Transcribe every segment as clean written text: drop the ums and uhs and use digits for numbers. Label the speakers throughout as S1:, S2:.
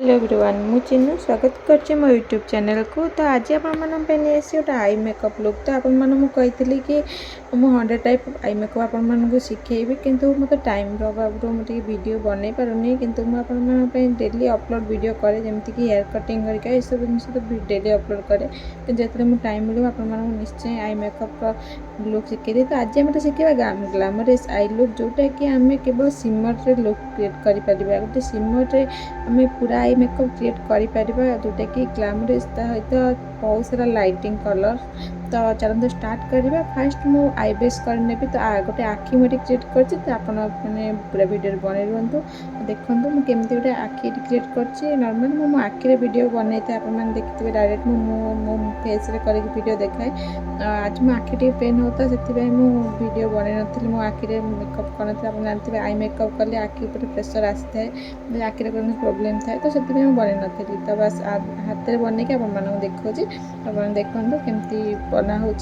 S1: Hello everyone मु चिन्नु स्वागत करछि मो यूट्यूब चैनल को। तो आज आपण मन पे नहीं आसी गोटे आई मेकअप लुक। तो आपण मन मु कही कि मु 100 टाइप आई मेकअप आपण मन को सिखेबी, किंतु मते टाइम रो अभाव मते वीडियो बनै पारुनी। किंतु मु आपण मन पे डेली अपलोड वीडियो करे, जेमति कि हेयर कटिंग करके ए सब जिंस तो डेली अपलोड करे। कि जेतले मु टाइम मिलो आपण मन को निश्चय आई मेकअप रो लुक सिखेबी। तो आज हम सिखेबा ग्लैमरस आई लुक, जोटा कि हमें केवल सिमर रे लुक क्रिएट करि परिबा। गोटे सिमर रे हमें पूरा आई मेकअप क्रिएट करें, जोटा कि ग्लैमरस सहित बहुत सारा लाइटिंग कलर। तो चलते स्टार्ट करवा। फास्ट मु आई बेस करने तो गोटे आखि मुझे क्रिएट करछि। तो आप मैंने पूरा वीडियो बने रुहतु, देखो मुझे गोटे आखि क्रिएट कर नॉर्मल मो आखिरे वीडियो बनई थे। आप देखते डायरेक्ट मो फेस रे करके वीडियो देखाए। आज मो आखि टे पेन होता से वीडियो बन नी। मो आखिरे मेकअप कर आप जानते आई मेकअप कले आखि ऊपर प्रेशर आसी था, आखिरे कौन प्रोब्लेम थाए। तो से बन नी। तो बस हाथ में बन के आप देखा देखो केमती बना हो।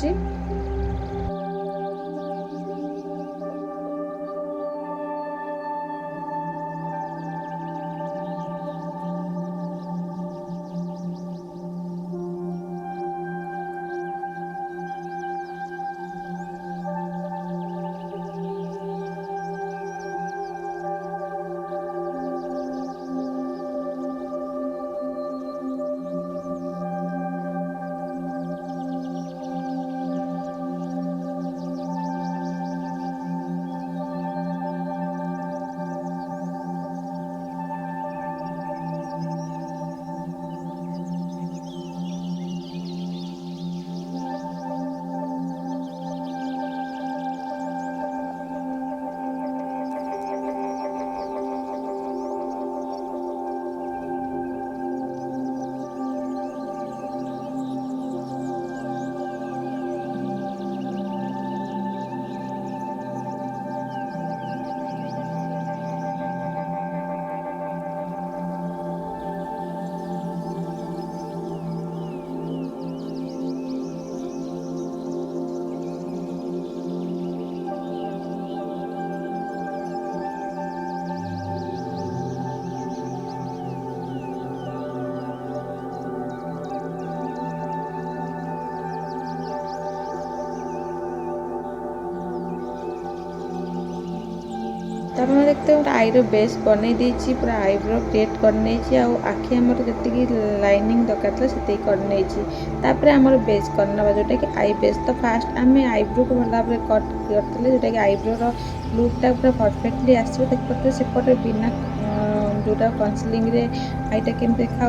S1: तो आप देखते हैं आईर बेस बन देती, पूरा आईब्रो क्रिएट करने आखि आम जी लाइनिंग दरकार से करपर आमर बेस करना जोटा कि आई बेस। तो फास्ट आम आईब्रो को भल भाव कट करते जोटा कि आईब्रो लुकटा पूरा परफेक्टली आसो। देखते सेपटे बिना जोटा कनसिलिंग रे आईटा केमती देखा,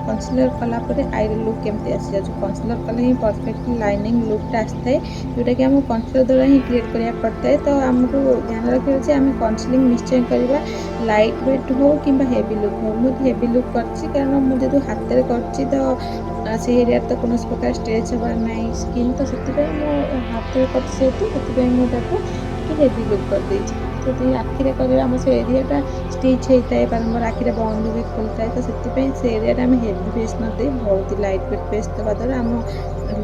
S1: कनसिलर कलापर आई लुक केमती आसी जाए। कनसिलर कले ही परफेक्टली लाइनिंग लुकटा आसता है, जोटा कि आम कनसिलर द्वारा ही क्रिएट करा पड़ता है। तो आमको ध्यान रखा आम कनसिलिंग निश्चय करवा, लाइट वेट हो कि हेवी लुक हो। मुझे हेवी लुक कर मुझे हाथ में कर से एरिया तो कौन प्रकार स्ट्रेच हबार ना स्किन। तो से हाथ में कर हेवी लुक कर देती। तो आखिरे कर से एरियाटा स्टिच होता है बारंबार आखिरे बंद भी खोलता है। तो से एरिया आम हेवी फेस न दे बहुत लाइट वेट फेस देवा द्वारा आम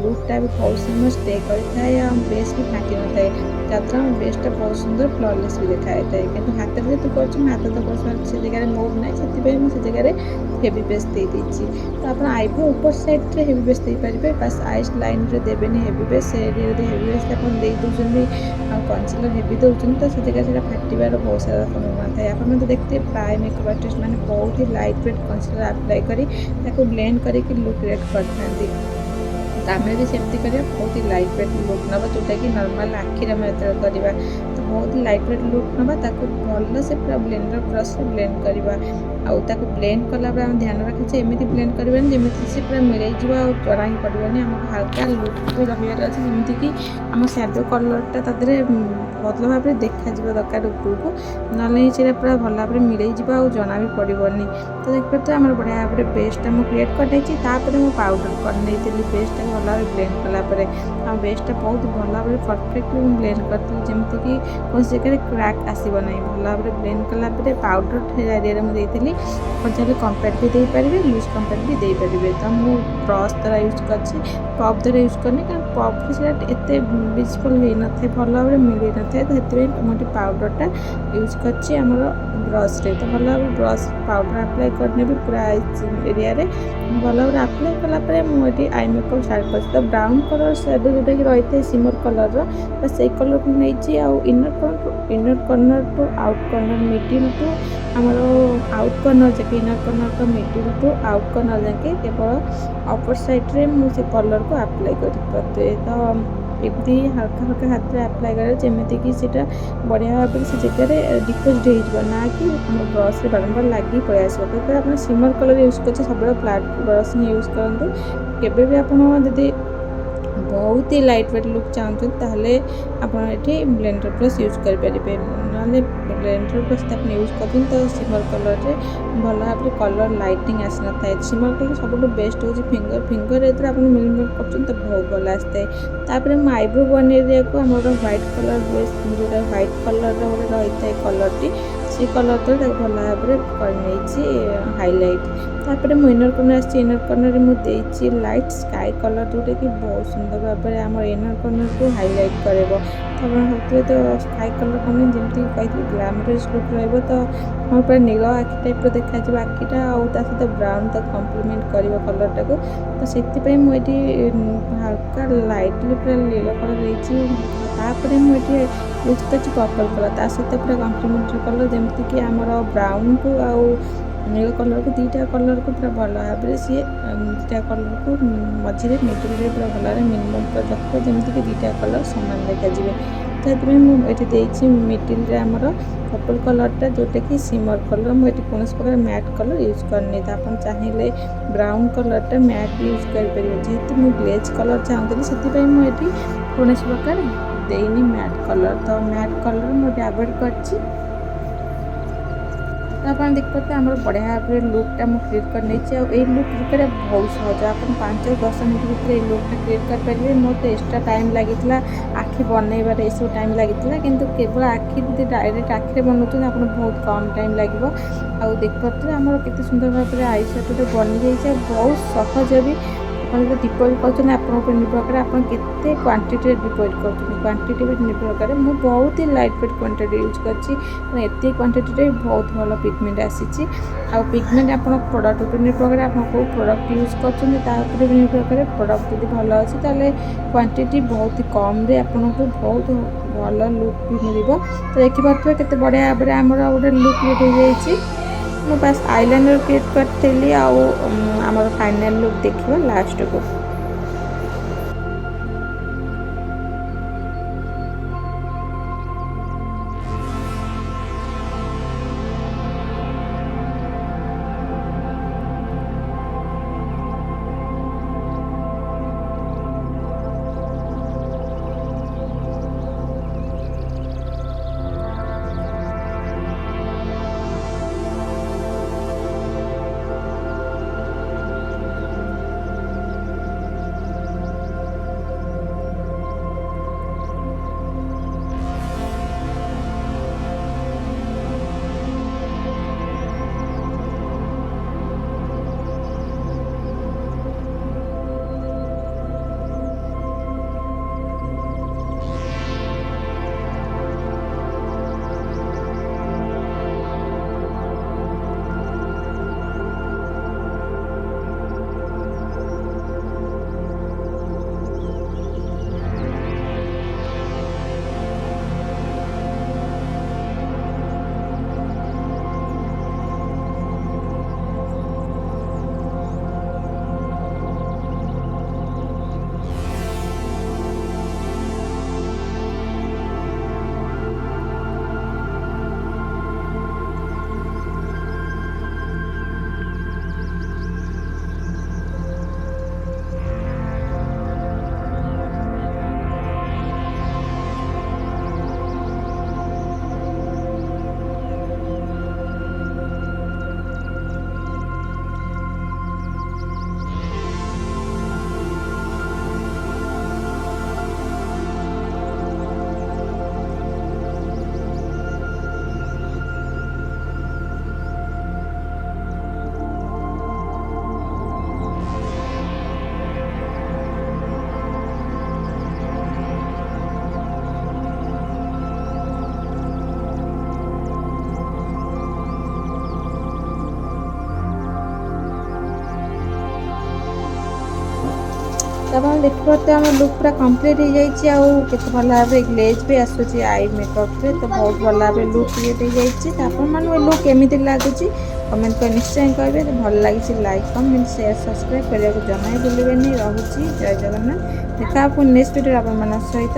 S1: लुकटा भी बहुत समय स्टे करता है। बेस भी फाटी न था, जहाँ आम बेसटा बहुत सुंदर फ्लॉलेस भी देखा है। कि हाथ में जो कर हाथ तो कर से जगह मोड ना से जगह हेवी बेस दे दीची। तो आप आईब्रो ऊपर साइड रे हेवी बेस दे पारे, बस आईज लाइन रे देवेनि हेवी बेस। से एरिया हेवी बेस आप दे दूसरी कनसिलर हेवी दौरान तो से जगह से फाटार बहुत सारा संभावना था। आप देखते प्राय मेकअप आर्टिस्ट मैंने बहुत ही लाइट वेट कनसिलर अप्लाई कर ब्लेंड करके लुक क्रिएट करते। आम भी सेमती करा, बहुत ही लाइट वेट लुक ना जोटा कि नॉर्मल आखिरे करवा। तो बहुत ही लाइट वेट लुक ना भल से पूरा ब्लेंडर ब्रश से ब्लेंड करवा। आउ ब्लेंड कला आम ध्यान रखिए एमती ब्लेंड करवानी जमी से पूरा मिल जाए जना ही पड़े। आमको हल्का लुक भी रही अच्छे, जमीक आम सैडो कलरटा भल भाव देखा दरकार उपरको, ना पूरा भल भाव मिल जाए जना भी पड़ोनी। तो देखिए तो आम बढ़िया भाव में बेसटा मुझे क्रिएट कर मुझे पाउडर कर बेसटा भल भाव ब्लेंड कलापर बेसटा बहुत भल भाव परफेक्टली ब्लेंड करी, जमीक कौन जगह क्रैक आसब ना। भल भाव ब्लेंड कलापर पाउडर एरिया मुझे ହେବନି। ଆପଣ ଚାହିଁଲେ କମ୍ପାକ୍ଟ ବି ଦେଇପାରିବେ, ଲୁଜ୍ କମ୍ପାକ୍ଟ ବି ଦେଇପାରିବେ। ତ ମୁଁ ବ୍ରସ୍ ଦ୍ୱାରା ୟୁଜ୍ କରିଛି, ପପ୍ ଦ୍ୱାରା ୟୁଜ୍ କରିନି, କାରଣ ପପ୍ରେ ସେଇଟା ଏତେ ଭିଜିବଲ୍ ହେଇନଥାଏ, ଭଲ ଭାବରେ ମିଳିନଥାଏ। ତ ସେଥିପାଇଁ ମୁଁ ଏଠି ପାଉଡ଼ରଟା ୟୁଜ୍ କରିଛି ଆମର ବ୍ରସ୍ରେ। ତ ଭଲ ଭାବରେ ବ୍ରସ୍ ପାଉଡ଼ର ଆପ୍ଲାଏ କରିନେବି ପୁରା ଆଇସ୍ ଏରିଆରେ। ଭଲ ଭାବରେ ଆପ୍ଲାଏ କଲା ପରେ ମୁଁ ଏଠି ଆଇ ମେକଅପ୍ ଷ୍ଟାର୍ଟ କରିଛି। ତ ବ୍ରାଉନ୍ କଲର୍ ସ୍ୟାଡ଼ୋ ଯେଉଁଟାକି ରହିଥାଏ ସିମର କଲର୍ର, ତ ସେଇ କଲର୍କୁ ନେଇଛି। ଆଉ inner corner to out corner, middle to ଆମର ଆଉଟ୍ କର୍ଣ୍ଣର୍ ଯାକେ, ଇନର୍ କର୍ଣ୍ଣର୍ର ମିଡ଼ିଲ୍ ଟୁ ଆଉଟ୍ କର୍ଣ୍ଣର୍ ଯାକେ କେବଳ ଅପର୍ ସାଇଡ଼୍ରେ ମୁଁ ସେ କଲର୍କୁ ଆପ୍ଲାଏ କରିପାରେ। ତ ଏମିତି ହାଲକା ହାଲକା ହାତରେ ଆପ୍ଲାଏ କରେ, ଯେମିତିକି ସେଇଟା ବଢ଼ିଆ ଭାବରେ ସେ ଜାଗାରେ ଡିପୋଜିଟ୍ ହେଇଯିବ, ନା କି ଆମ ବ୍ରସ୍ରେ ବାରମ୍ବାର ଲାଗି ପଳେଇ ଆସିବ। ଯେତେବେଳେ ଆପଣ ସିମର କଲର୍ ୟୁଜ୍ କରୁଛେ ସବୁବେଳେ ଫ୍ଲାଟ୍ ବ୍ରସ୍ ହିଁ ୟୁଜ୍ କରନ୍ତୁ। କେବେ ବି ଆପଣ ଯଦି ବହୁତ ହି ଲାଇଟ୍ ୱେଟ୍ ଲୁକ୍ ଚାହୁଁଛନ୍ତି ତାହେଲେ ଆପଣ ଏଠି ବ୍ଲେଣ୍ଡର ବ୍ରସ୍ ୟୁଜ୍ କରିପାରିବେ। ନହେଲେ ବ୍ଲେଣ୍ଡର ବ୍ରସ୍ ଆପଣ ୟୁଜ୍ କରୁଛନ୍ତି ତ ସିମର କଲର୍ରେ ଭଲ ଭାବରେ କଲର୍ ଲାଇଟିଂ ଆସିନଥାଏ। ସିମର କଲର୍ ସବୁଠୁ ବେଷ୍ଟ ହେଉଛି ଫିଙ୍ଗର ଯେତେବେଳେ ଆପଣ ମିଳିମିଳି କରୁଛନ୍ତି ତ ବହୁତ ଭଲ ଆସିଥାଏ। ତାପରେ ମୁଁ ଆଇବ୍ରୋ ବନ୍ ଏରିଆକୁ ଆମର ହ୍ୱାଇଟ୍ କଲର୍ ବେସ୍, ଯେଉଁଟା ହ୍ୱାଇଟ୍ କଲର୍ର ଗୋଟେ ରହିଥାଏ କଲର୍ଟି, ସେ କଲର୍ ତ ତାକୁ ଭଲ ଭାବରେ କରିନେଇଛି ହାଇଲାଇଟ୍। ତାପରେ ମୁଁ ଇନର୍ କର୍ଣ୍ଣର୍ ଆସିଛି, ଇନର୍ କର୍ଣ୍ଣର୍ରେ ମୁଁ ଦେଇଛି ଲାଇଟ୍ ସ୍କାଏ କଲର୍, ଯେଉଁଟାକି ବହୁତ ସୁନ୍ଦର ଭାବରେ ଆମର ଇନର୍ କର୍ଣ୍ଣର୍କୁ ହାଇଲାଇଟ୍ କରିବ। ତ ଆପଣ ଭାବୁଥିବେ ତ ସ୍କାଏ କଲର୍ କ'ଣ, ଯେମିତି କହିଥିଲି ଗ୍ଲାମରସ୍ ଲୁକ୍ ରହିବ। ତ ଆମର ପୁରା ନୀଳ ଆଖି ଟାଇପ୍ର ଦେଖାଯିବ ଆଖିଟା, ଆଉ ତା ସହିତ ବ୍ରାଉନ୍ ତାକୁ କମ୍ପ୍ଲିମେଣ୍ଟ କରିବ କଲର୍ଟାକୁ। ତ ସେଥିପାଇଁ ମୁଁ ଏଠି ହାଲକା ଲାଇଟଲି ପୁରା ନୀଳ କଲର୍ ଦେଇଛି। ତାପରେ ମୁଁ ଏଠି ୟୁଜ୍ କରିଛି ପର୍ପଲ୍ କଲର୍, ତା ସହିତ ପୁରା କମ୍ପ୍ଲିମେଣ୍ଟାରୀ କଲର୍, ଯେମିତିକି ଆମର ବ୍ରାଉନ୍କୁ ଆଉ ନୀଳ କଲର୍କୁ ଦୁଇଟା କଲର୍କୁ ପୁରା ଭଲ ଭାବରେ ସିଏ ଦୁଇଟା କଲର୍କୁ ମଝିରେ ମିଡ଼ିଲ୍ରେ ପୁରା ଭଲ ଭାବରେ ମିନିମମ୍ କରି ରଖିବ, ଯେମିତିକି ଦୁଇଟା କଲର୍ ସମାନ ଦେଖାଯିବେ। ତ ସେଥିପାଇଁ ମୁଁ ଏଠି ଦେଇଛି ମିଡ଼ିଲ୍ରେ ଆମର ପର୍ପଲ୍ କଲର୍ଟା, ଯେଉଁଟାକି ସିମର କଲର୍। ମୁଁ ଏଠି କୌଣସି ପ୍ରକାର ମ୍ୟାଟ୍ କଲର୍ ୟୁଜ୍ କରିନି। ତ ଆପଣ ଚାହିଁଲେ ବ୍ରାଉନ୍ କଲର୍ଟା ମ୍ୟାଟ୍ ବି ୟୁଜ୍ କରିପାରିବେ। ଯେହେତୁ ମୁଁ ଗ୍ଲେଜ୍ କଲର୍ ଚାହୁଁଥିଲି, ସେଥିପାଇଁ ମୁଁ ଏଠି କୌଣସି ପ୍ରକାର ଦେଇନି ମ୍ୟାଟ୍ କଲର୍। ତ ମ୍ୟାଟ୍ କଲର୍ ମୁଁ ଏଠି ଆଭଏଡ଼୍ କରିଛି। ତ ଆପଣ ଦେଖିପାରୁଥିବେ ଆମର ବଢ଼ିଆ ଭାବରେ ଲୁକ୍ଟା ମୁଁ କ୍ରିଏଟ୍ କରିନେଇଛି। ଆଉ ଏଇ ଲୁକ୍ କ୍ରିଏଟ୍ କରିବା ବହୁତ ସହଜ, ଆପଣ 5-10 ମିନିଟ୍ ଭିତରେ ଏଇ ଲୁକ୍ଟା କ୍ରିଏଟ୍ କରିପାରିବେ। ମୋର ତ ଏକ୍ସଟ୍ରା ଟାଇମ୍ ଲାଗିଥିଲା ଆଖି ବନେଇବାରେ, ଏସବୁ ଟାଇମ୍ ଲାଗିଥିଲା, କିନ୍ତୁ କେବଳ ଆଖି ଯଦି ଡାଇରେକ୍ଟ ଆଖିରେ ବନାଉଛନ୍ତି ଆପଣ ବହୁତ କମ୍ ଟାଇମ୍ ଲାଗିବ। ଆଉ ଦେଖିପାରୁଥିବେ ଆମର କେତେ ସୁନ୍ଦର ଭାବରେ ଆଇ ଶ୍ୟାଡୋଟା ବନିଯାଇଛି, ଆଉ ବହୁତ ସହଜ ବି। ଆପଣ ଯଦି ଡିପୋଜିଟ୍ କରୁଛନ୍ତି ଆପଣଙ୍କ ଉପରେ ନିର୍ଭର କରେ ଆପଣ କେତେ କ୍ୱାଣ୍ଟିଟିରେ ଡିପୋଜିଟ୍ କରୁଛନ୍ତି, କ୍ୱାଣ୍ଟିଟି ବି ନିର୍ଭର କରେ। ମୁଁ ବହୁତ ହି ଲାଇଟ୍ ୱେଟ୍ କ୍ୱାଣ୍ଟିଟି ୟୁଜ୍ କରିଛି, କାରଣ ଏତିକି କ୍ୱାଣ୍ଟିଟିରେ ବହୁତ ଭଲ ପିଗମେଣ୍ଟ ଆସିଛି। ଆଉ ପିଗମେଣ୍ଟ ଆପଣଙ୍କ ପ୍ରଡ଼କ୍ଟ ଉପରେ ନିର୍ଭର କରେ, ଆପଣ କେଉଁ ପ୍ରଡ଼କ୍ଟ ୟୁଜ୍ କରୁଛନ୍ତି ତା ଉପରେ ବି ନିର୍ଭର କରେ। ପ୍ରଡ଼କ୍ଟ ଯଦି ଭଲ ଅଛି ତାହେଲେ କ୍ୱାଣ୍ଟିଟି ବହୁତ କମ୍ରେ ଆପଣଙ୍କୁ ବହୁତ ଭଲ ଲୁକ୍ ବି ମିଳିବ। ତ ଦେଖିପାରୁଥିବେ କେତେ ବଢ଼ିଆ ଭାବରେ ଆମର ଗୋଟେ ଲୁକ୍ କ୍ରିଏଟ୍ ହେଇଯାଇଛି। ମୁଁ ବାସ୍ ଆଇଲାଇନର୍ କ୍ରିଏଟ୍ କରିଥିଲି, ଆଉ ଆମର ଫାଇନାଲ୍ ଲୁକ୍ ଦେଖିବା ଲାଷ୍ଟକୁ। ଆପଣ ଦେଖିପାରୁଥିବେ ଆମ ଲୁକ୍ ପୁରା କମ୍ପ୍ଲିଟ୍ ହେଇଯାଇଛି ଆଉ କେତେ ଭଲ ଭାବରେ ଗ୍ଲେଜ୍ ବି ଆସୁଛି ଆଇ ମେକଅପ୍ରେ। ତ ବହୁତ ଭଲ ଭାବରେ ଲୁକ୍ କ୍ରିଏଟ୍ ହେଇଯାଇଛି। ତ ଆପଣମାନଙ୍କୁ ଏ ଲୁକ୍ କେମିତି ଲାଗୁଛି କମେଣ୍ଟ କରି ନିଶ୍ଚୟ କହିବେ। ଭଲ ଲାଗିଛି ଲାଇକ୍ କମେଣ୍ଟ ସେୟାର ସବସ୍କ୍ରାଇବ୍ କରିବାକୁ ଜମା ବି ଭୁଲିବେନି। ରହୁଛି ଜୟ ଜଗନ୍ନାଥ। ଦେଖା ପୁଣି ନେକ୍ସଟ ଭିଡ଼ିଓରେ ଆପଣମାନଙ୍କ ସହିତ।